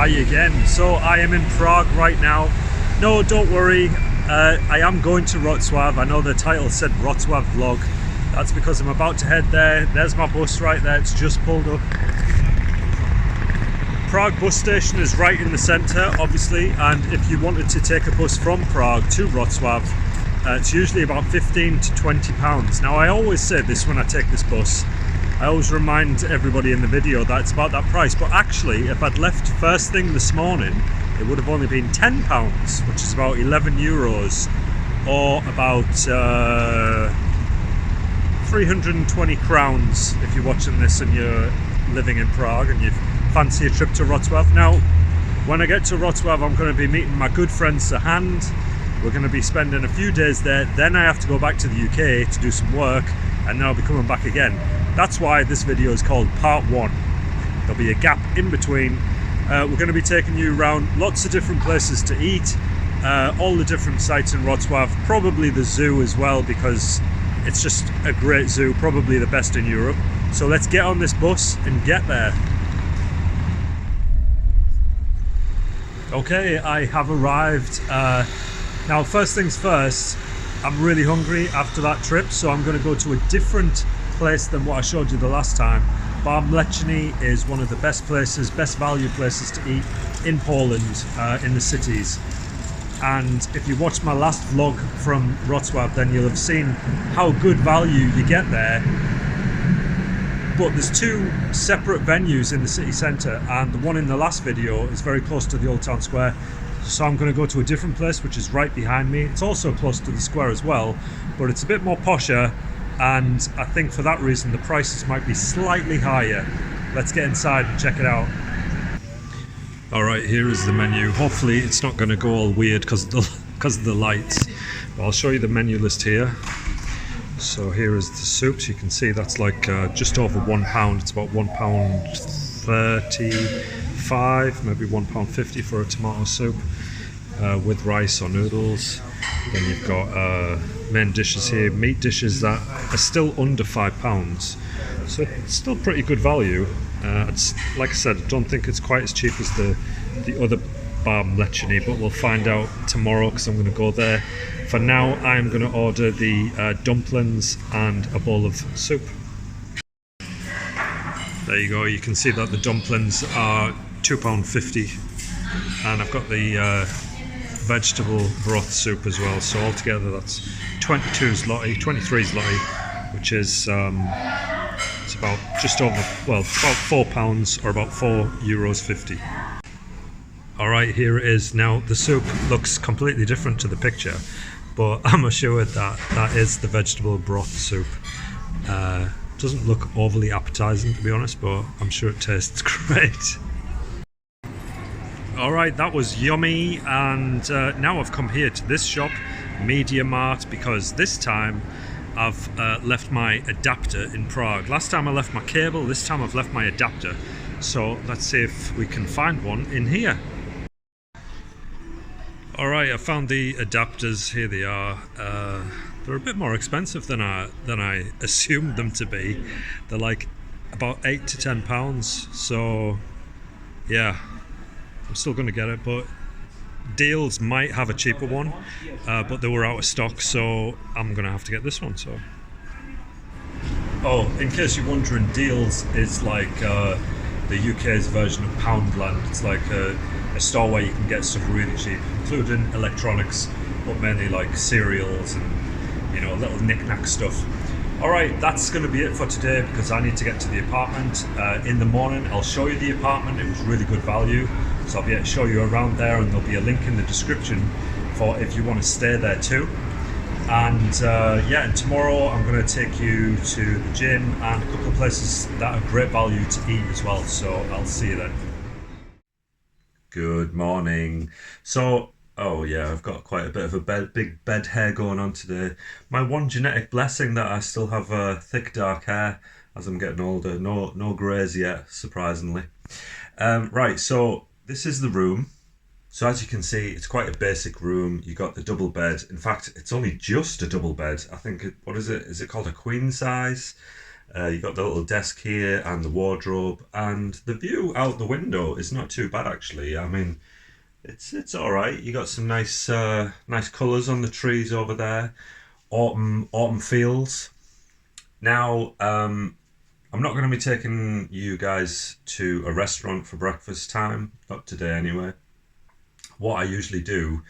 Hi again. So I am in Prague right now. No, don't worry. I am going to Wroclaw. I know the title said Wroclaw vlog. That's because I'm about to head there. There's my bus right there. It's just pulled up. Prague bus station is right in the centre, obviously. And if you wanted to take a bus from Prague to Wroclaw, it's usually about 15 to 20 pounds. Now I always say this when I take this bus. I always remind everybody in the video that it's about that price, but actually if I'd left first thing this morning it would have only been £10, which is about 11 euros or about 320 crowns if you're watching this and you're living in Prague and you fancy a trip to Wrocław. Now when I get to Wrocław I'm going to be meeting my good friend Sahand. We're going to be spending a few days there, then I have to go back to the UK to do some work, and then I'll be coming back again. That's why this video is called part 1. There'll be a gap in between. We're going to be taking you around lots of different places to eat, all the different sites in Wrocław, probably the zoo as well, because it's just a great zoo, probably the best in Europe. So let's get on this bus and get there. Okay, I have arrived. Now first things first, I'm really hungry after that trip, so I'm going to go to a different place than what I showed you the last time. Bar Mleczny is one of the best places, best value places to eat in Poland, in the cities. And if you watched my last vlog from Wrocław, then you'll have seen how good value you get there. But there's two separate venues in the city centre, and the one in the last video is very close to the Old Town Square. So I'm going to go to a different place which is right behind me. It's also close to the square as well, but it's a bit more posher, and I think for that reason the prices might be slightly higher. Let's get inside and check it out. Alright, here is the menu. Hopefully it's not going to go all weird because of the lights. But I'll show you the menu list here. So here is the soups. You can see that's like just over £1. It's about £1.35, maybe £1.50 for a tomato soup with rice or noodles. Then you've got main dishes here, meat dishes that are still under £5, so it's still pretty good value. It's, like I said, I don't think it's quite as cheap as the other Bar Mleczny, but we'll find out tomorrow because I'm going to go there. For now I'm going to order the dumplings and a bowl of soup. There you go, you can see that the dumplings are £2.50, and I've got the vegetable broth soup as well, so altogether that's 23 zloty, which is it's about just over, well, about £4 or about €4.50. Alright, here it is. Now the soup looks completely different to the picture, but I'm assured that that is the vegetable broth soup. Doesn't look overly appetizing, to be honest, but I'm sure it tastes great. Alright, that was yummy, and now I've come here to this shop, Media Mart, because this time I've left my adapter in Prague. Last time I left my cable, this time I've left my adapter. So let's see if we can find one in here. Alright, I found the adapters. Here they are. They're a bit more expensive than I assumed them to be. They're like about £8 to £10. So yeah, I'm still going to get it, but Deals might have a cheaper one, but they were out of stock, so I'm going to have to get this one. So, oh, in case you're wondering, Deals is like the UK's version of Poundland. It's like a store where you can get stuff really cheap, including electronics, but mainly like cereals and, you know, little knick-knack stuff. Alright, that's going to be it for today because I need to get to the apartment. In the morning I'll show you the apartment. It was really good value, so I'll be able to show you around there, and there'll be a link in the description for if you want to stay there too. And yeah, and tomorrow I'm going to take you to the gym and a couple of places that are great value to eat as well, so I'll see you then. Good morning. So, oh yeah, I've got quite a bit of a big bed hair going on today. My one genetic blessing that I still have thick dark hair as I'm getting older. No greys yet, surprisingly. Right, so this is the room. So as you can see, it's quite a basic room. You got the double bed. In fact, it's only just a double bed. I think, what is it? Is it called a queen size? You've got the little desk here and the wardrobe, and the view out the window is not too bad actually. I mean, it's all right. You got some nice colours on the trees over there. Autumn fields. Now, I'm not going to be taking you guys to a restaurant for breakfast time, not today anyway. What I usually do,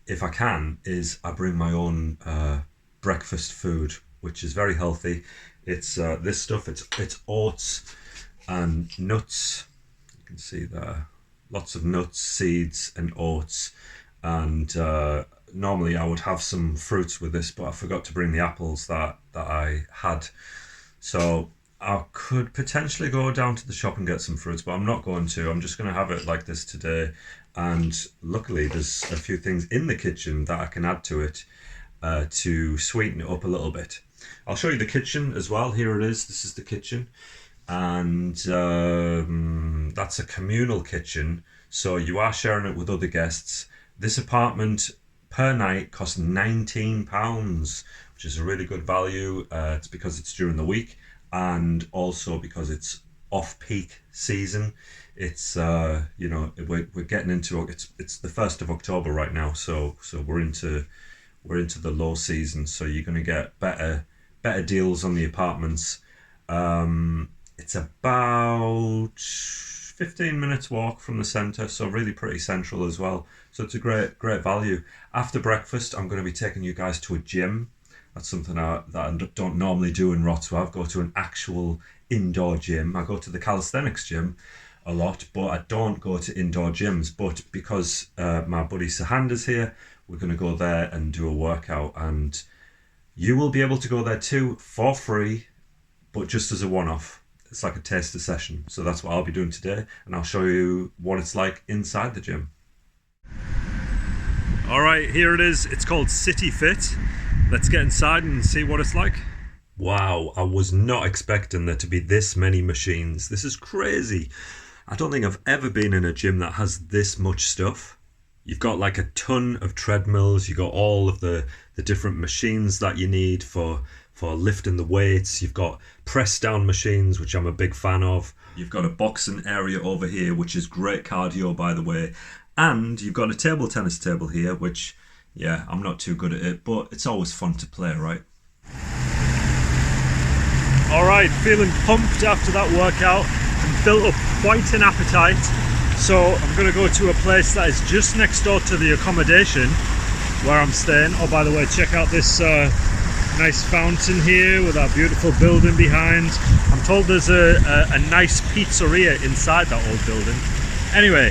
if I can, is I bring my own breakfast food, which is very healthy. It's this stuff. It's oats and nuts. You can see there, lots of nuts, seeds, and oats. And normally I would have some fruits with this, but I forgot to bring the apples that I had. So I could potentially go down to the shop and get some fruits, but I'm not going to. I'm just going to have it like this today. And luckily, there's a few things in the kitchen that I can add to it to sweeten it up a little bit. I'll show you the kitchen as well. Here it is. This is the kitchen. And that's a communal kitchen. So you are sharing it with other guests. This apartment per night costs £19, which is a really good value. It's because it's during the week and also because it's off-peak season. It's we're getting into it's the 1st of October right now, so we're into the low season, so you're going to get better deals on the apartments. It's about 15 minutes walk from the centre, so really pretty central as well. So it's a great value. After breakfast, I'm going to be taking you guys to a gym. That's something that I don't normally do in Wroclaw. I go to an actual indoor gym. I go to the calisthenics gym a lot, but I don't go to indoor gyms. But because my buddy Sahand is here, we're going to go there and do a workout. And you will be able to go there too for free, but just as a one-off. It's like a taster session. So that's what I'll be doing today. And I'll show you what it's like inside the gym. All right, here it is. It's called City Fit. Let's get inside and see what it's like. Wow, I was not expecting there to be this many machines. This is crazy. I don't think I've ever been in a gym that has this much stuff. You've got like a ton of treadmills. You've got all of the different machines that you need for lifting the weights. You've got press down machines, which I'm a big fan of. You've got a boxing area over here, which is great cardio, by the way. And you've got a table tennis table here, which, yeah, I'm not too good at it, but it's always fun to play, right? All right, feeling pumped after that workout and built up quite an appetite. So I'm going to go to a place that is just next door to the accommodation where I'm staying. Oh, by the way, check out this nice fountain here with that beautiful building behind. I'm told there's a nice pizzeria inside that old building. Anyway,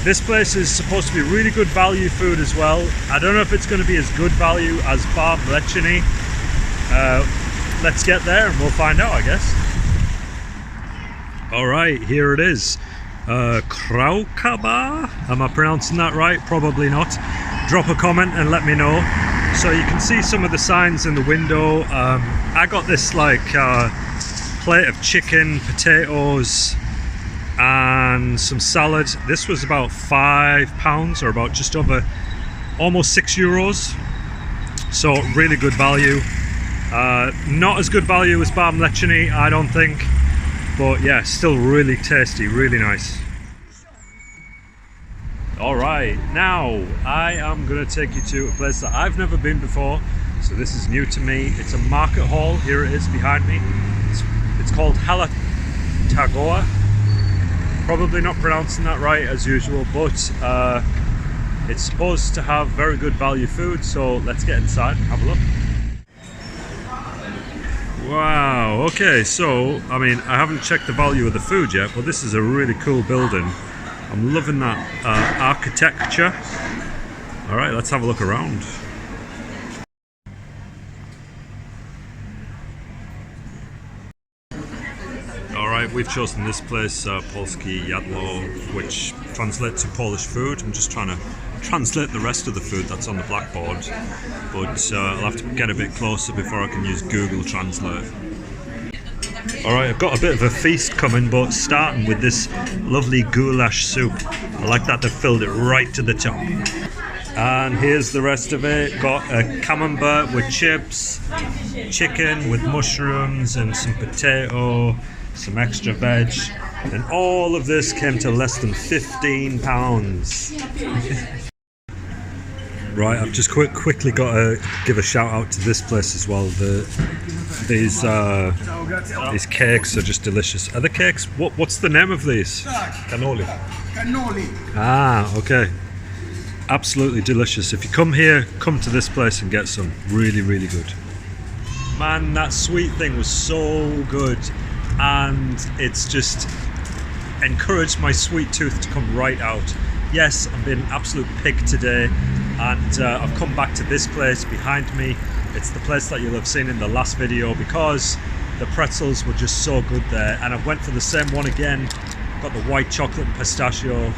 this place is supposed to be really good value food as well. I don't know if it's going to be as good value as Bar Mleczny. Let's get there and we'll find out, I guess. All right, here it is. Kraukaba. Am I pronouncing that right? Probably not. Drop a comment and let me know. So you can see some of the signs in the window. I got this like plate of chicken, potatoes, and some salad. This was about £5 or about just over almost €6. So really good value. Not as good value as Bar Mleczny, I don't think, but yeah, still really tasty, really nice. Alright, now I am going to take you to a place that I've never been before, so this is new to me. It's a market hall. Here it is behind me. It's called Halatagoa. Probably not pronouncing that right as usual, but it's supposed to have very good value food, so let's get inside and have a look. Wow, okay, so I mean, I haven't checked the value of the food yet, but this is a really cool building. I'm loving that architecture. All right, let's have a look around. All right, we've chosen this place, Polskie Jadło, which translates to Polish food. I'm just trying to translate the rest of the food that's on the blackboard, but I'll have to get a bit closer before I can use Google Translate. Alright, I've got a bit of a feast coming, but starting with this lovely goulash soup. I like that they filled it right to the top. And here's the rest of it. Got a camembert with chips, chicken with mushrooms and some potato, some extra veg. And all of this came to less than £15. Right, I've just quickly got to give a shout out to this place as well. These cakes are just delicious. Are the cakes? What's the name of these? Cannoli. Ah, okay. Absolutely delicious. If you come here, come to this place and get some. Really, really good. Man, that sweet thing was so good, and it's just encouraged my sweet tooth to come right out. Yes, I'm being an absolute pig today, and I've come back to this place behind me. It's the place that you'll have seen in the last video because the pretzels were just so good there, and I went for the same one again. Got the white chocolate and pistachio.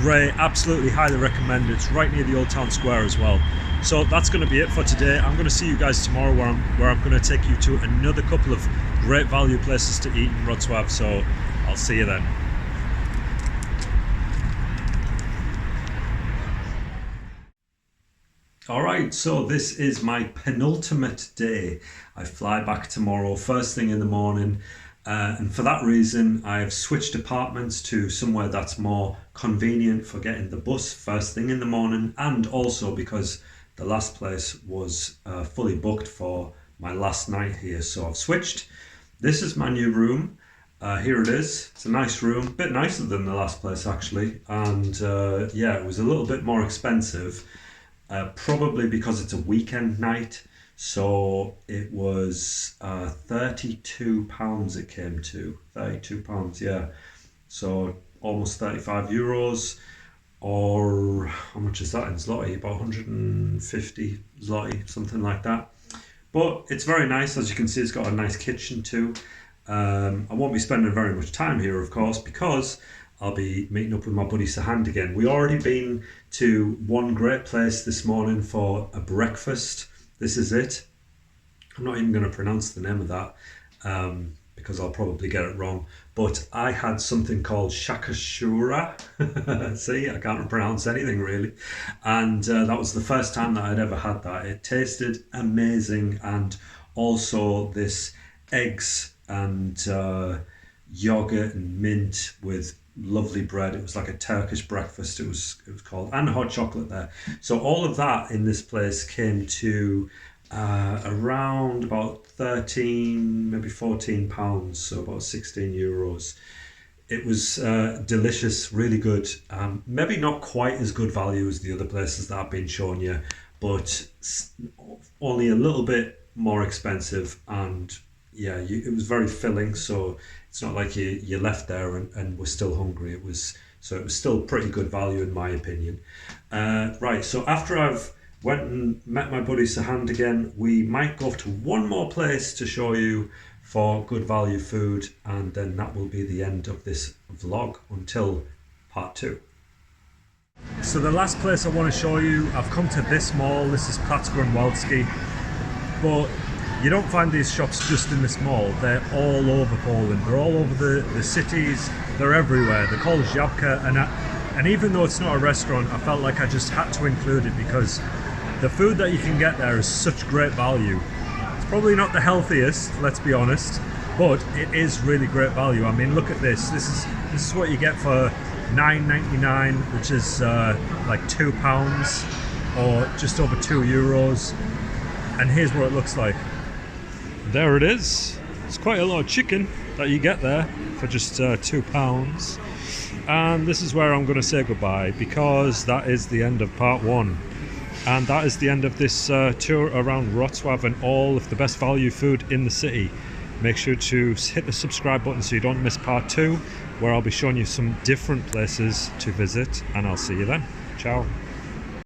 Great, absolutely highly recommend it. It's right near the Old Town Square as well. So that's going to be it for today. I'm going to see you guys tomorrow where I'm going to take you to another couple of great value places to eat in Wrocław. So I'll see you then. Alright, so this is my penultimate day. I fly back tomorrow first thing in the morning, and for that reason I've switched apartments to somewhere that's more convenient for getting the bus first thing in the morning, and also because the last place was fully booked for my last night here, so I've switched. This is my new room. Here it is. It's a nice room, a bit nicer than the last place actually, and yeah, it was a little bit more expensive. Probably because it's a weekend night, so it was £32 it came to. £32, yeah. So almost €35, or how much is that in zloty? About 150 zloty, something like that. But it's very nice. As you can see, it's got a nice kitchen too. I won't be spending very much time here, of course, because I'll be meeting up with my buddy Sahand again. We already been to one great place this morning for a breakfast. This is it. I'm not even going to pronounce the name of that because I'll probably get it wrong. But I had something called shakashura. See, I can't pronounce anything really. And that was the first time that I'd ever had that. It tasted amazing, and also this eggs and yogurt and mint with lovely bread. It was like a Turkish breakfast, it was called, and hot chocolate there. So all of that in this place came to around about 13, maybe £14, so about €16. It was delicious, really good. Maybe not quite as good value as the other places that I've been showing you, but only a little bit more expensive, and yeah, it was very filling, so it's not like you left there and were still hungry. It was still pretty good value in my opinion. Right, so after I've went and met my buddy Sahand again, we might go to one more place to show you for good value food, and then that will be the end of this vlog until part 2. So the last place I want to show you, I've come to this mall. This is Plattsburgh and Welski, but you don't find these shops just in this mall. They're all over Poland. They're all over the cities. They're everywhere. They're called Żabka, and even though it's not a restaurant, I felt like I just had to include it because the food that you can get there is such great value. It's probably not the healthiest, let's be honest, but it is really great value. I mean, look at this. This is what you get for €9.99, which is like £2 or just over €2. And here's what it looks like. There it is. It's quite a lot of chicken that you get there for just £2. And this is where I'm going to say goodbye, because that is the end of part 1. And that is the end of this tour around Wrocław and all of the best value food in the city. Make sure to hit the subscribe button so you don't miss part 2, where I'll be showing you some different places to visit, and I'll see you then. Ciao.